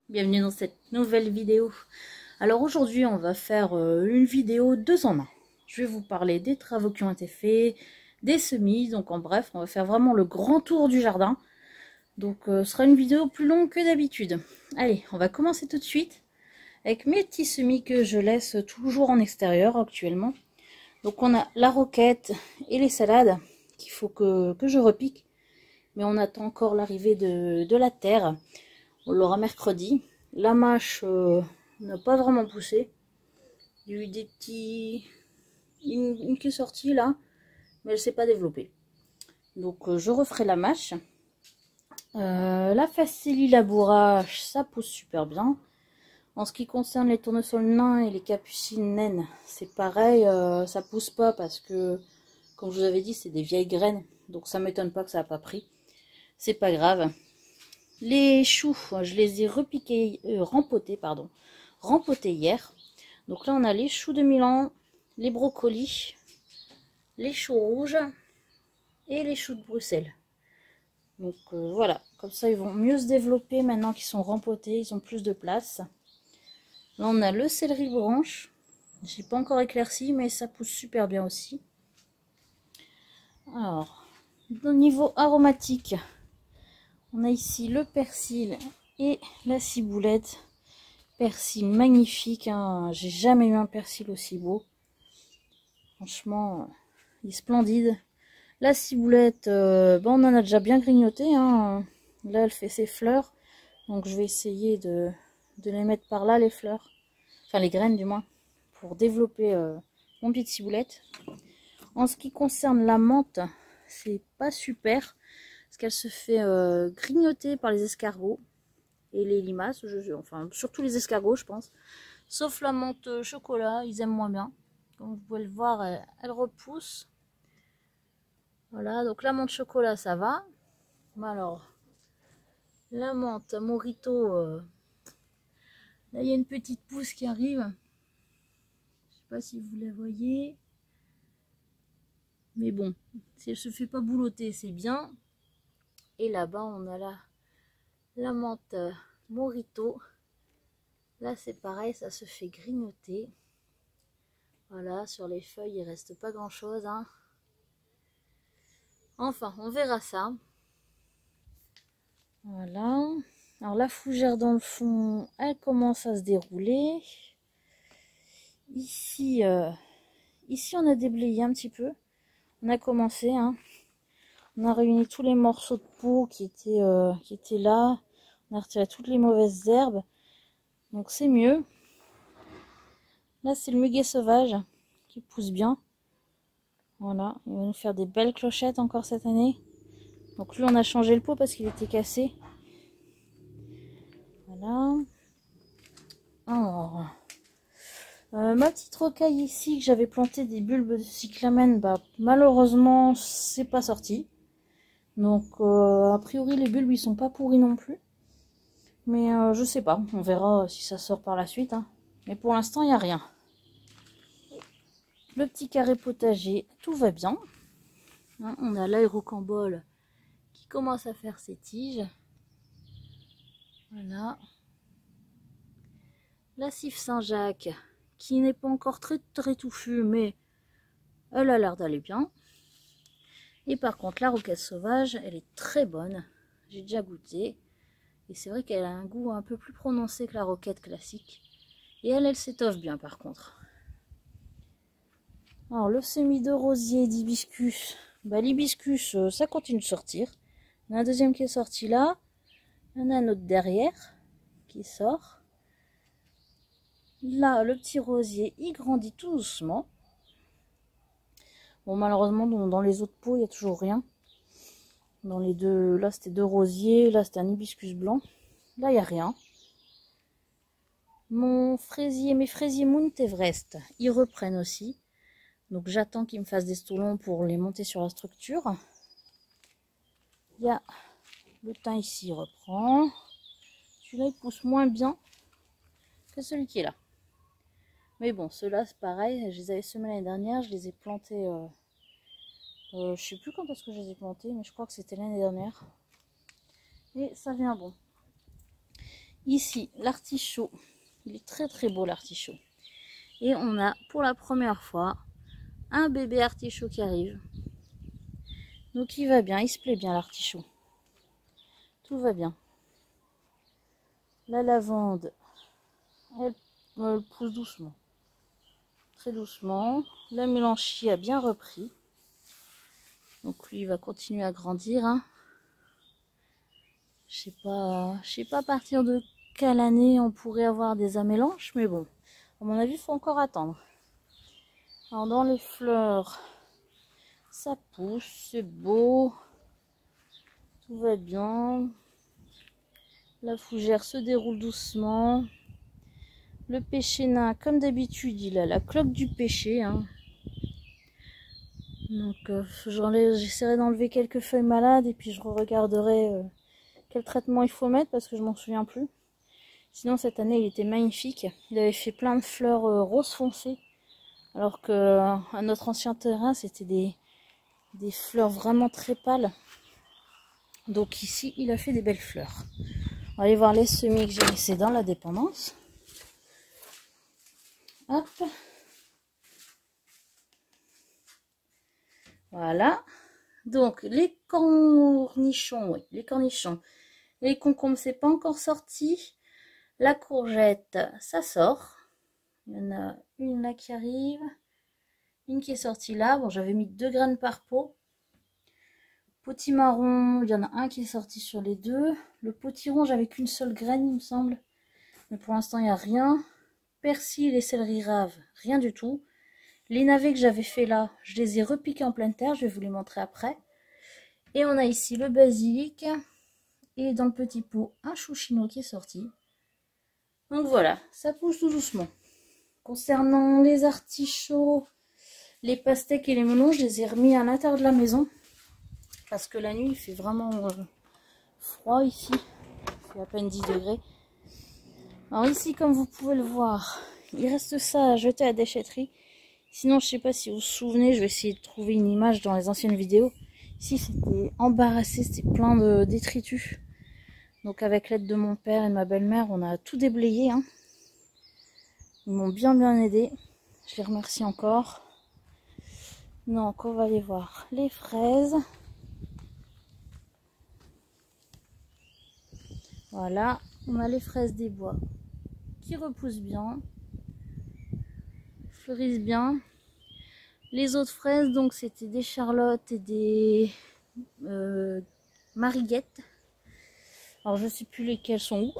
Bienvenue dans cette nouvelle vidéo. Alors aujourd'hui on va faire une vidéo 2 en 1. Je vais vous parler des travaux qui ont été faits, des semis, donc en bref on va faire vraiment le grand tour du jardin. Donc ce sera une vidéo plus longue que d'habitude. Allez, on va commencer tout de suite avec mes petits semis que je laisse toujours en extérieur actuellement. Donc on a la roquette et les salades qu'il faut que je repique. Mais on attend encore l'arrivée de la terre. On l'aura mercredi. La mâche n'a pas vraiment poussé. Il y a eu des petits... Une qui est sortie là, mais elle ne s'est pas développée. Donc je referai la mâche. La facilie labourage, ça pousse super bien. En ce qui concerne les tournesols nains et les capucines naines, c'est pareil, ça pousse pas parce que, comme je vous avais dit, c'est des vieilles graines. Donc ça m'étonne pas que ça n'a pas pris. C'est pas grave. Les choux, je les ai repiqués, rempotés hier. Donc là, on a les choux de Milan, les brocolis, les choux rouges et les choux de Bruxelles. Donc voilà, comme ça, ils vont mieux se développer maintenant qu'ils sont rempotés, ils ont plus de place. Là, on a le céleri branche. J'ai pas encore éclairci, mais ça pousse super bien aussi. Alors, au niveau aromatique, on a ici le persil et la ciboulette. Persil magnifique, hein. J'ai jamais eu un persil aussi beau. Franchement, il est splendide. La ciboulette, on en a déjà bien grignoté, hein. Là, elle fait ses fleurs. Donc, je vais essayer de les mettre par là, les fleurs. Enfin, les graines, du moins. Pour développer mon pied de ciboulette. En ce qui concerne la menthe, c'est pas super. Parce qu'elle se fait grignoter par les escargots. Et les limaces, enfin surtout les escargots je pense, sauf la menthe chocolat, ils aiment moins bien. Comme vous pouvez le voir, elle repousse. Voilà, donc la menthe chocolat ça va. Mais alors, la menthe morito, là il y a une petite pousse qui arrive. Je sais pas si vous la voyez. Mais bon, si elle se fait pas boulotter, c'est bien. Et là-bas, on a la menthe morito. Là, c'est pareil, ça se fait grignoter. Voilà, sur les feuilles, il reste pas grand-chose, hein. Enfin, on verra ça. Voilà. Alors, la fougère dans le fond, elle commence à se dérouler. Ici, ici on a déblayé un petit peu. On a commencé, hein. On a réuni tous les morceaux de peau qui étaient là. On a retiré toutes les mauvaises herbes. Donc, c'est mieux. Là, c'est le muguet sauvage qui pousse bien. Voilà, il va nous faire des belles clochettes encore cette année. Donc lui, on a changé le pot parce qu'il était cassé. Voilà. Alors, ma petite rocaille ici, que j'avais planté des bulbes de cyclamen, bah, malheureusement, c'est pas sorti. Donc, a priori, les bulbes, ils sont pas pourris non plus. Mais je sais pas, on verra si ça sort par la suite, hein. Mais pour l'instant, il n'y a rien. Le petit carré potager, tout va bien. Hein, on a l'aérocambole qui commence à faire ses tiges. Voilà. La Cif Saint-Jacques, qui n'est pas encore très touffue, mais elle a l'air d'aller bien. Et par contre, la roquette sauvage, elle est très bonne. J'ai déjà goûté. Et c'est vrai qu'elle a un goût un peu plus prononcé que la roquette classique. Et elle s'étoffe bien par contre. Alors, le semis de rosier d'hibiscus. Bah, l'hibiscus, ça continue de sortir. Il y en a un deuxième qui est sorti là. Il y en a un autre derrière qui sort. Là, le petit rosier, il grandit tout doucement. Bon, malheureusement, dans les autres pots, il n'y a toujours rien. Dans les deux, là, c'était deux rosiers. Là, c'était un hibiscus blanc. Là, il n'y a rien. Mes fraisiers Mount Everest, ils reprennent aussi. Donc, j'attends qu'ils me fassent des stolons pour les monter sur la structure. Il y a le thym ici, il reprend. Celui-là, il pousse moins bien que celui qui est là. Mais bon, ceux-là, c'est pareil. Je les avais semés l'année dernière. Je les ai plantés Je sais plus quand est-ce que je les ai plantés, mais je crois que c'était l'année dernière. Et ça vient bon. Ici, l'artichaut. Il est très très beau l'artichaut. Et on a pour la première fois un bébé artichaut qui arrive. Donc il va bien, il se plaît bien l'artichaut. Tout va bien. La lavande, elle pousse doucement. Très doucement. La mélanchie a bien repris. Donc lui il va continuer à grandir. Hein. Je sais pas à partir de quelle année on pourrait avoir des amélanches, mais bon, à mon avis, il faut encore attendre. Alors dans les fleurs, ça pousse, c'est beau, tout va bien. La fougère se déroule doucement. Le pêcher nain, comme d'habitude, il a la cloque du pêcher. Hein. Donc j'essaierai d'enlever quelques feuilles malades et puis je regarderai quel traitement il faut mettre parce que je m'en souviens plus. Sinon cette année il était magnifique. Il avait fait plein de fleurs rose foncé. Alors que à notre ancien terrain c'était des fleurs vraiment très pâles. Donc ici il a fait des belles fleurs. On va aller voir les semis que j'ai laissés dans la dépendance. Hop. Voilà. Donc les cornichons, oui, les cornichons. Les concombres, c'est pas encore sorti. La courgette, ça sort. Il y en a une là qui arrive. Une qui est sortie là. Bon, j'avais mis 2 graines par pot. Potimarron, il y en a un qui est sorti sur les deux. Le potiron, j'avais qu'une seule graine, il me semble. Mais pour l'instant, il n'y a rien. Persil et céleri rave, rien du tout. Les navets que j'avais fait là, je les ai repiqués en pleine terre. Je vais vous les montrer après. Et on a ici le basilic. Et dans le petit pot, un chou chinois qui est sorti. Donc voilà, ça pousse tout doucement. Concernant les artichauts, les pastèques et les melons, je les ai remis à l'intérieur de la maison. Parce que la nuit, il fait vraiment froid ici. Il fait à peine 10 degrés. Alors ici, comme vous pouvez le voir, il reste ça à jeter à la déchetterie. Sinon, je sais pas si vous vous souvenez, je vais essayer de trouver une image dans les anciennes vidéos. Ici, c'était embarrassé, c'était plein de détritus. Donc avec l'aide de mon père et de ma belle-mère, on a tout déblayé. Hein. Ils m'ont bien aidé. Je les remercie encore. Donc on va aller voir les fraises. Voilà, on a les fraises des bois qui repoussent bien, fleurissent bien. Les autres fraises, donc c'était des charlottes et des mariguettes. Alors je sais plus lesquelles sont où.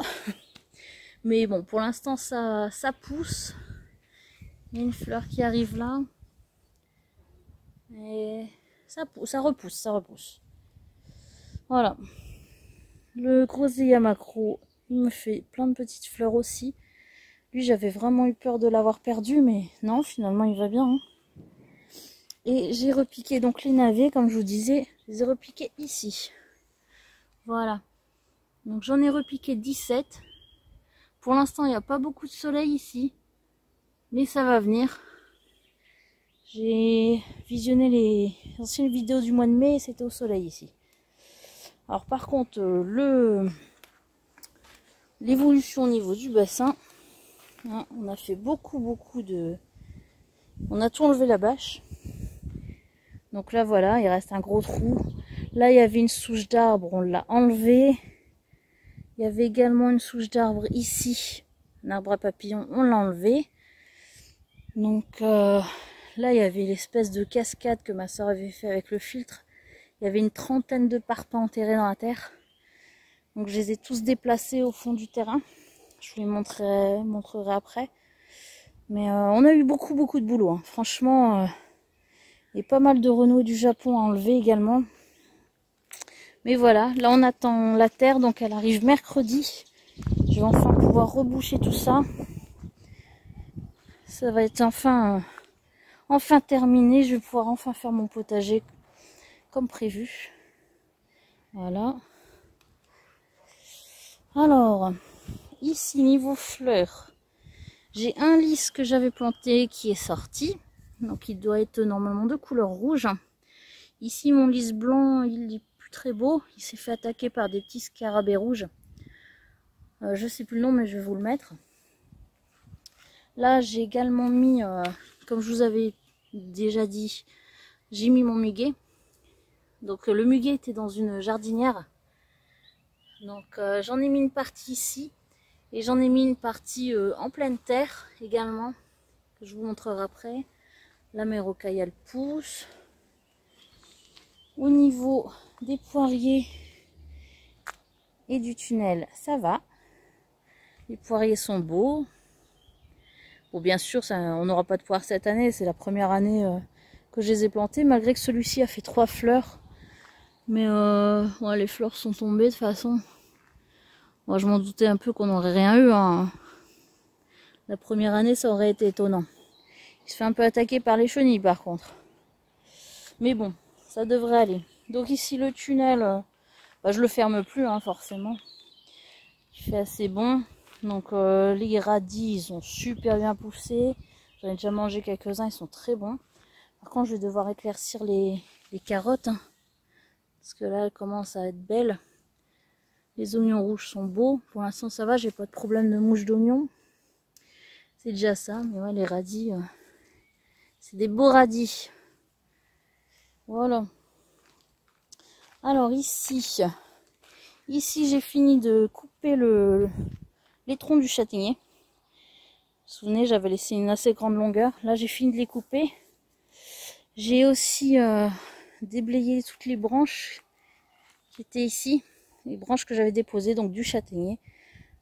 Mais bon, pour l'instant ça pousse. Il y a une fleur qui arrive là. Et ça repousse. Voilà. Le groseillia macro, il me fait plein de petites fleurs aussi. Lui, j'avais vraiment eu peur de l'avoir perdu, mais non, finalement, il va bien. Hein. Et j'ai repiqué donc les navets, comme je vous disais, je les ai repiqués ici. Voilà. Donc j'en ai repiqué 17. Pour l'instant, il n'y a pas beaucoup de soleil ici, mais ça va venir. J'ai visionné les anciennes vidéos du mois de mai et c'était au soleil ici. Alors par contre, l'évolution au niveau du bassin, hein, on a fait beaucoup de... On a tout enlevé la bâche. Donc là voilà, il reste un gros trou. Là il y avait une souche d'arbre, on l'a enlevée. Il y avait également une souche d'arbre ici, un arbre à papillons, on l'a enlevé. Donc là il y avait l'espèce de cascade que ma soeur avait fait avec le filtre. Il y avait une trentaine de parpaings enterrés dans la terre. Donc je les ai tous déplacés au fond du terrain. Je vous les montrerai après. Mais on a eu beaucoup de boulot. Hein. Franchement, il y a pas mal de renouilles du Japon à enlever également. Mais voilà, là on attend la terre, donc elle arrive mercredi. Je vais enfin pouvoir reboucher tout ça. Ça va être enfin terminé. Je vais pouvoir enfin faire mon potager comme prévu. Voilà. Alors, ici niveau fleurs, j'ai un lys que j'avais planté qui est sorti. Donc il doit être normalement de couleur rouge. Ici, mon lys blanc, il est plus très beau. Il s'est fait attaquer par des petits scarabées rouges. Je sais plus le nom, mais je vais vous le mettre. Là, j'ai également mis, comme je vous avais déjà dit, j'ai mis mon muguet. Donc le muguet était dans une jardinière. Donc j'en ai mis une partie ici. Et j'en ai mis une partie en pleine terre également. Que je vous montrerai après. La mérocaille, elle pousse. Au niveau des poiriers et du tunnel, ça va. Les poiriers sont beaux. Bon, bien sûr, ça, on n'aura pas de poires cette année. C'est la première année que je les ai plantés. Malgré que celui-ci a fait 3 fleurs. Mais ouais, les fleurs sont tombées de toute façon. Moi, je m'en doutais un peu qu'on n'aurait rien eu. Hein. La première année, ça aurait été étonnant. Il se fait un peu attaquer par les chenilles, par contre. Mais bon, ça devrait aller. Donc ici, le tunnel, bah, je le ferme plus, hein, forcément. Il fait assez bon. Donc les radis, ils ont super bien poussé. J'en ai déjà mangé quelques-uns, ils sont très bons. Par contre, je vais devoir éclaircir les carottes. Hein, parce que là, elles commencent à être belles. Les oignons rouges sont beaux. Pour l'instant, ça va, j'ai pas de problème de mouche d'oignon. C'est déjà ça. Mais ouais, les radis, c'est des beaux radis. Voilà. Alors ici j'ai fini de couper les troncs du châtaignier. Vous vous souvenez, j'avais laissé une assez grande longueur. Là, j'ai fini de les couper. J'ai aussi déblayé toutes les branches qui étaient ici. Les branches que j'avais déposées, donc du châtaignier.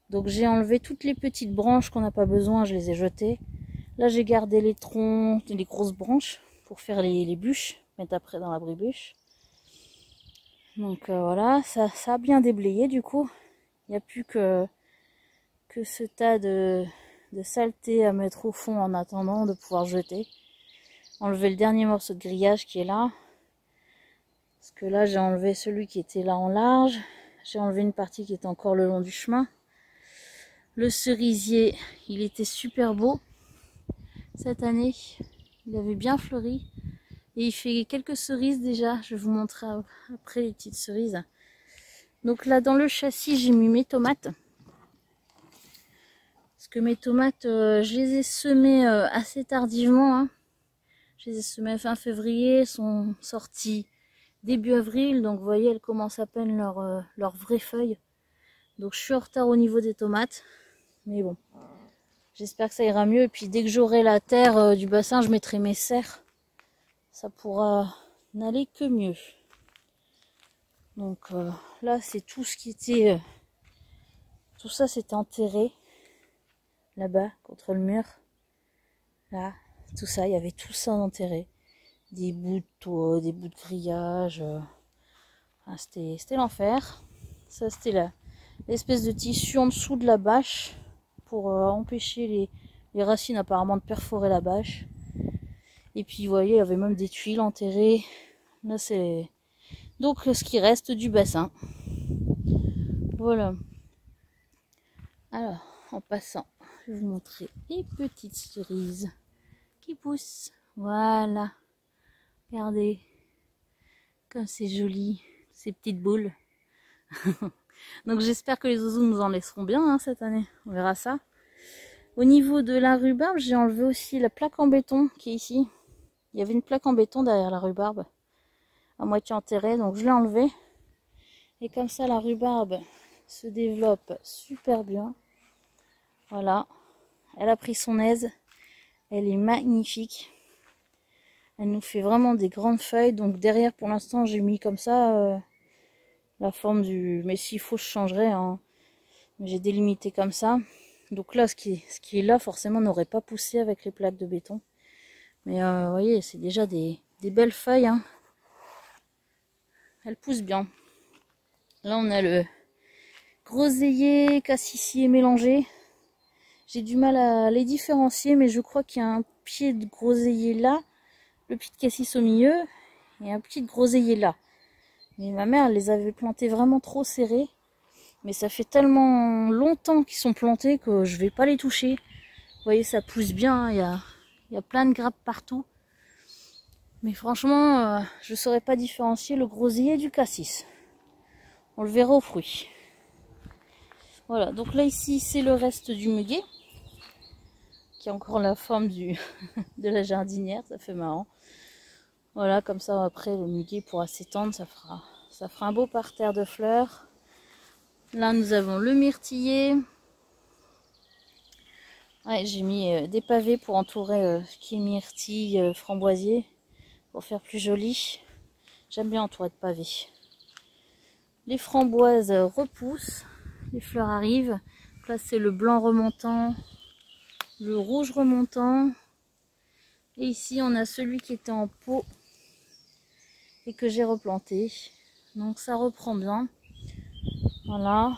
Donc j'ai enlevé toutes les petites branches qu'on n'a pas besoin, je les ai jetées. Là, j'ai gardé les troncs, les grosses branches pour faire les bûches, mettre après dans l'abri-bûche. Donc voilà, ça a bien déblayé du coup. Il n'y a plus que ce tas de saleté à mettre au fond en attendant de pouvoir jeter. Enlever le dernier morceau de grillage qui est là. Parce que là, j'ai enlevé celui qui était là en large. J'ai enlevé une partie qui était encore le long du chemin. Le cerisier, il était super beau cette année. Il avait bien fleuri. Et il fait quelques cerises déjà. Je vais vous montrer après les petites cerises. Donc là, dans le châssis, j'ai mis mes tomates. Parce que mes tomates, je les ai semées assez tardivement. Hein. Je les ai semées fin février, sont sorties début avril. Donc vous voyez, elles commencent à peine leur vraie feuille. Donc je suis en retard au niveau des tomates. Mais bon, j'espère que ça ira mieux. Et puis dès que j'aurai la terre du bassin, je mettrai mes serres. Ça pourra n'aller que mieux. Donc là, c'est tout ce qui était... tout ça, c'était enterré. Là-bas, contre le mur. Là, tout ça, il y avait tout ça enterré. Des bouts de toit, des bouts de grillage. Enfin, c'était l'enfer. Ça, c'était l'espèce de tissu en dessous de la bâche. Pour empêcher les racines apparemment de perforer la bâche. Et puis, vous voyez, il y avait même des tuiles enterrées. Là, c'est... donc, ce qui reste du bassin. Voilà. Alors, en passant, je vais vous montrer les petites cerises qui poussent. Voilà. Regardez. Comme c'est joli, ces petites boules. Donc, j'espère que les oiseaux nous en laisseront bien hein, cette année. On verra ça. Au niveau de la rhubarbe, j'ai enlevé aussi la plaque en béton qui est ici. Il y avait une plaque en béton derrière la rhubarbe, à moitié enterrée, donc je l'ai enlevée. Et comme ça, la rhubarbe se développe super bien. Voilà, elle a pris son aise, elle est magnifique. Elle nous fait vraiment des grandes feuilles, donc derrière pour l'instant j'ai mis comme ça la forme du... mais s'il faut je changerai, hein. J'ai délimité comme ça. Donc là, ce qui est là, forcément, n'aurait pas poussé avec les plaques de béton. Mais vous voyez, c'est déjà des belles feuilles. Hein. Elles poussent bien. Là, on a le groseillier, cassissier mélangé. J'ai du mal à les différencier, mais je crois qu'il y a un pied de groseillier là, le pied de cassis au milieu, et un pied de groseillier là. Mais ma mère, elle les avait plantés vraiment trop serrés. Mais ça fait tellement longtemps qu'ils sont plantés que je vais pas les toucher. Vous voyez, ça pousse bien, hein. Il y a plein de grappes partout. Mais franchement, je ne saurais pas différencier le groseillier du cassis. On le verra aux fruits. Voilà, donc là ici c'est le reste du muguet. Qui a encore la forme de la jardinière, ça fait marrant. Voilà, comme ça après le muguet pourra s'étendre, ça fera un beau parterre de fleurs. Là nous avons le myrtillier. Ouais, j'ai mis des pavés pour entourer ce qui est myrtille, framboisier, pour faire plus joli. J'aime bien entourer de pavés. Les framboises repoussent, les fleurs arrivent. Là c'est le blanc remontant, le rouge remontant. Et ici on a celui qui était en pot et que j'ai replanté. Donc ça reprend bien. Voilà.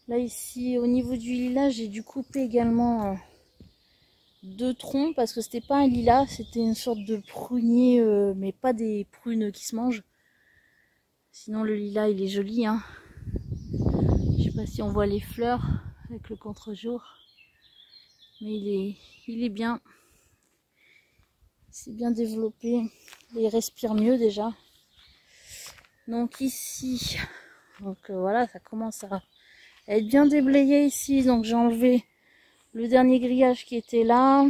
Là ici au niveau du lilas, j'ai dû couper également 2 troncs parce que c'était pas un lilas, c'était une sorte de prunier, mais pas des prunes qui se mangent. Sinon le lilas il est joli, hein. Je sais pas si on voit les fleurs avec le contre-jour, mais il est bien. C'est bien développé, il respire mieux déjà. Donc ici, voilà, ça commence à être bien déblayé ici. Donc j'ai enlevé le dernier grillage qui était là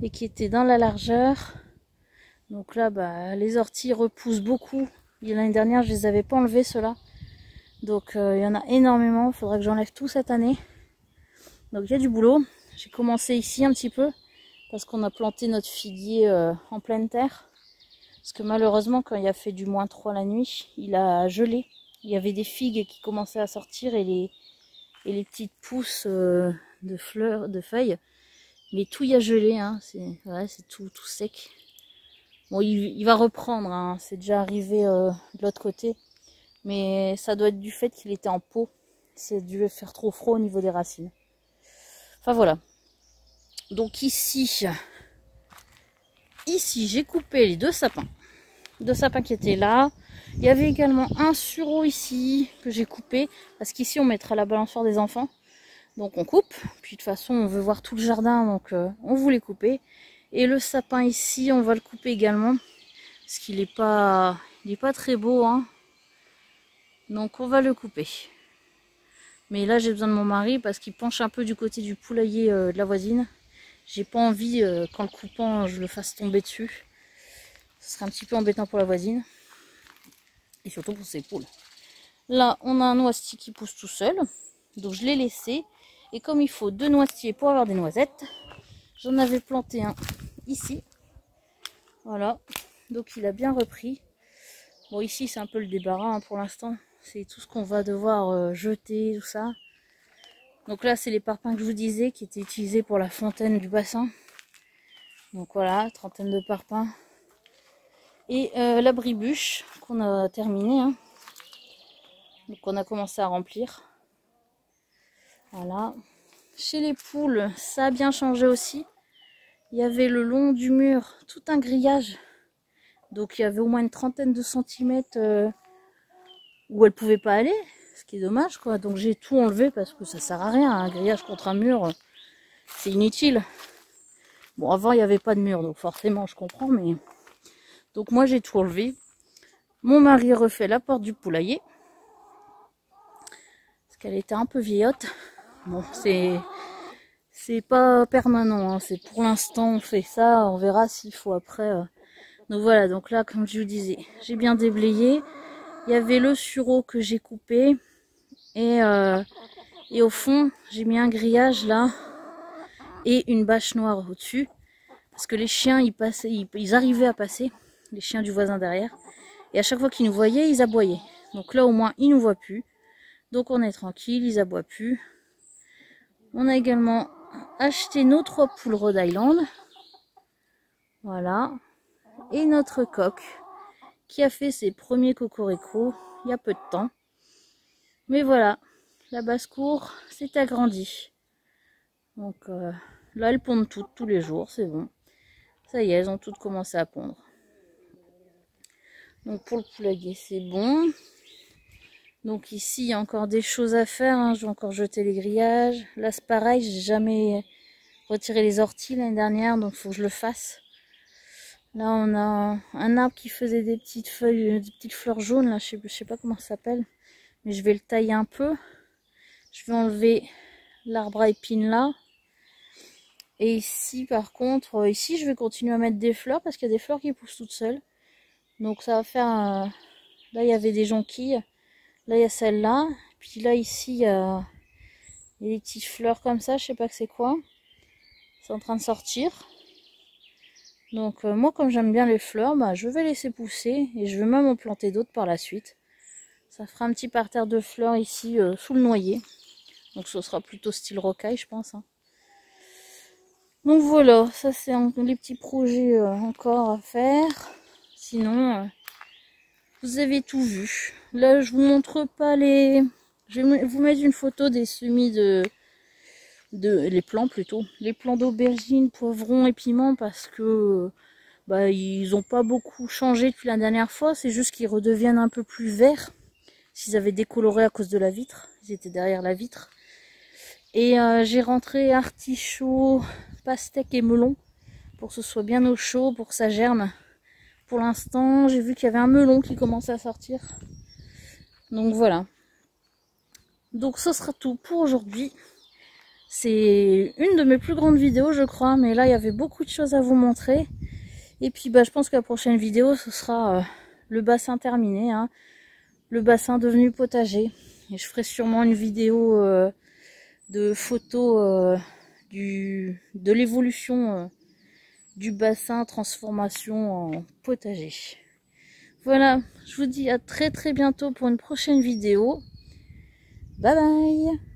et qui était dans la largeur. Donc là, les orties repoussent beaucoup. L'année dernière, je les avais pas enlevés ceux-là. Donc il y en a énormément. Il faudra que j'enlève tout cette année. Donc il y a du boulot. J'ai commencé ici un petit peu parce qu'on a planté notre figuier en pleine terre. Parce que malheureusement, quand il a fait du -3 la nuit, il a gelé. Il y avait des figues qui commençaient à sortir et les petites pousses de fleurs, de feuilles. Mais tout y a gelé, hein. C'est tout sec. Bon, il va reprendre, hein. C'est déjà arrivé de l'autre côté. Mais ça doit être du fait qu'il était en pot. C'est dû faire trop froid au niveau des racines. Enfin voilà. Donc ici j'ai coupé les 2 sapins. 2 sapins qui étaient là. Il y avait également un sureau ici que j'ai coupé. Parce qu'ici on mettra la balançoire des enfants. Donc on coupe. Puis de toute façon on veut voir tout le jardin. Donc on voulait couper. Et le sapin ici on va le couper également. Parce qu'il n'est pas très beau, hein. Donc on va le couper. Mais là j'ai besoin de mon mari parce qu'il penche un peu du côté du poulailler de la voisine. J'ai pas envie qu'en le coupant je le fasse tomber dessus. Ce serait un petit peu embêtant pour la voisine. Et surtout pour ses poules. Là on a un noisetier qui pousse tout seul. Donc je l'ai laissé. Et comme il faut 2 noisetiers pour avoir des noisettes, j'en avais planté un ici. Voilà. Donc il a bien repris. Bon ici c'est un peu le débarras, hein, pour l'instant. C'est tout ce qu'on va devoir jeter, tout ça. Donc là c'est les parpaings que je vous disais qui étaient utilisés pour la fontaine du bassin. Donc voilà, 30aine de parpaings. Et l'abribûche qu'on a terminé, hein. Donc on a commencé à remplir. Voilà. Chez les poules, ça a bien changé aussi. Il y avait le long du mur tout un grillage. Donc il y avait au moins une 30aine de centimètres où elles ne pouvaient pas aller. Ce qui est dommage, quoi. Donc j'ai tout enlevé parce que ça sert à rien. Un grillage contre un mur, c'est inutile. Bon, avant il n'y avait pas de mur, donc forcément je comprends, mais... Donc moi j'ai tout enlevé. Mon mari refait la porte du poulailler. Parce qu'elle était un peu vieillotte. Bon, c'est pas permanent, hein. C'est pour l'instant on fait ça, on verra s'il faut après. Donc voilà, donc là comme je vous disais, j'ai bien déblayé. Il y avait le sureau que j'ai coupé. Et au fond, j'ai mis un grillage là. Et une bâche noire au-dessus. Parce que les chiens, ils arrivaient à passer. Les chiens du voisin derrière. Et à chaque fois qu'ils nous voyaient, ils aboyaient. Donc là au moins, ils nous voient plus. Donc on est tranquille, ils aboient plus. On a également acheté nos 3 poules Rhode Island. Voilà. Et notre coq qui a fait ses premiers cocoricots il y a peu de temps. Mais voilà, la basse-cour s'est agrandie. Donc là, elles pondent toutes tous les jours, c'est bon. Ça y est, elles ont toutes commencé à pondre. Donc pour le poulailler, c'est bon. Donc ici, il y a encore des choses à faire, hein. Je vais encore jeter les grillages. Là, c'est pareil, j'ai jamais retiré les orties l'année dernière, donc il faut que je le fasse. Là, on a un arbre qui faisait des petites feuilles, des petites fleurs jaunes. Là, je sais pas comment ça s'appelle. Mais je vais le tailler un peu. Je vais enlever l'arbre à épines là. Et ici, par contre, ici, je vais continuer à mettre des fleurs parce qu'il y a des fleurs qui poussent toutes seules. Donc, ça va faire... Là, il y avait des jonquilles. Là, il y a celle-là. Puis là, ici, il y a des petites fleurs comme ça. Je sais pas que c'est quoi. C'est en train de sortir. Donc, moi, comme j'aime bien les fleurs, bah, je vais laisser pousser. Et je vais même en planter d'autres par la suite. Ça fera un petit parterre de fleurs ici, sous le noyer. Donc, ce sera plutôt style rocaille, je pense. Hein. Donc, voilà. Ça, c'est les petits projets encore à faire. Sinon... vous avez tout vu. Là, je vous montre pas les... Je vais vous mettre une photo des semis les plants plutôt. Les plants d'aubergines, poivrons et piments parce que... bah, ils ont pas beaucoup changé depuis la dernière fois. C'est juste qu'ils redeviennent un peu plus verts. S'ils avaient décoloré à cause de la vitre. Ils étaient derrière la vitre. Et j'ai rentré artichaut, pastèque et melon. Pour que ce soit bien au chaud, pour que ça germe. Pour l'instant, j'ai vu qu'il y avait un melon qui commençait à sortir. Donc voilà. Donc ce sera tout pour aujourd'hui. C'est une de mes plus grandes vidéos, je crois. Mais là, il y avait beaucoup de choses à vous montrer. Et puis, bah, je pense que la prochaine vidéo, ce sera le bassin terminé. Hein. Le bassin devenu potager. Et je ferai sûrement une vidéo de photos de l'évolution du bassin transformation en potager. Voilà, je vous dis à très bientôt pour une prochaine vidéo. Bye bye!